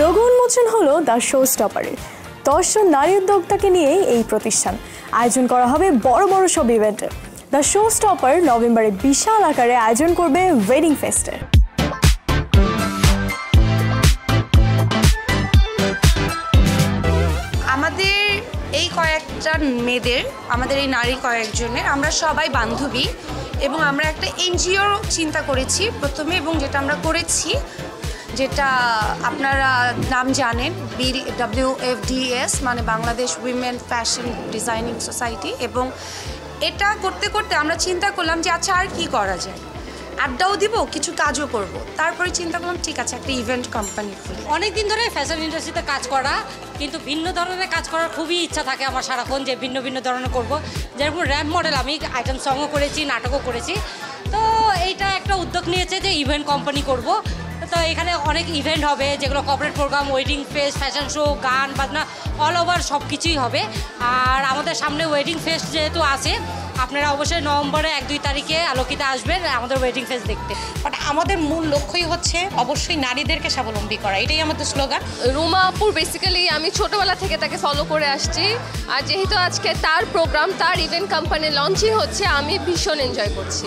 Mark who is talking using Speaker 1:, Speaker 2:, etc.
Speaker 1: Logo উন্মোচন হলো the show স্টপারের। 10 জন নারী উদ্যোক্তাকে নিয়ে এই প্রতিষ্ঠান। আয়োজন করা হবে বড় বড় সব ইভেন্টের। দ্য শো স্টপার নভেম্বরে বিশাল আকারে আয়োজন করবে ওয়েডিং ফেস্টের।
Speaker 2: আমাদের এই কয়েকটা মেয়েদের, আমাদের এই নারী কয়েকজনের, আমরা সবাই বান্ধবী এবং আমরা একটা এনজিও চিন্তা করেছি প্রথমে, এবং যেটা আমরা করেছি, যেটা আপনারা নাম জানেন, BWFDS মানে Bangladesh women fashion designing society. এবং এটা করতে করতে আমরা চিন্তা করলাম যে আচ্ছা আর কি করা যায়, আড্ডাও দিব, কিছু কাজও করব। তারপরে চিন্তা করলাম ঠিক আছে একটা ইভেন্ট কোম্পানি খুলি।
Speaker 3: অনেক দিন ধরে ফ্যাশন ইন্ডাস্ট্রিতে কাজ করা, কিন্তু ভিন্ন ধরনের কাজ করার খুবই ইচ্ছা থাকে আমার সারাক্ষণ, যে ভিন্ন ভিন্ন ধরনের করব। যেরকম র্যাম্প মডেল, আমি আইটেম সংও করেছি, নাটকও করেছি। তো এইটা একটা উদ্যোগ নিয়েছে যে ইভেন্ট কোম্পানি করব। তো এখানে অনেক ইভেন্ট হবে, যেগুলো corporate programme, wedding fest, fashion show, গান বাজনা, অল ওভার সব কিছুই হবে। আর আমাদের সামনে ওয়েডিং ফেস্ট যেহেতু আছে, আপনারা অবশ্যই নভেম্বরে 1-2 তারিখে আলোকিতে আসবেন আমাদের ওয়েডিং ফেস্ট দেখতে।
Speaker 4: বাট আমাদের মূল লক্ষ্যই হচ্ছে অবশ্যই নারীদেরকে স্বাবলম্বী করা, এটাই আমাদের স্লোগান।
Speaker 5: রুমা আপুর বেসিক্যালি আমি ছোটোবেলা থেকে তাকে ফলো করে আসছি, আর যেহেতু আজকে তার প্রোগ্রাম, তার ইভেন্ট কোম্পানি লঞ্চই হচ্ছে, আমি ভীষণ এনজয় করছি।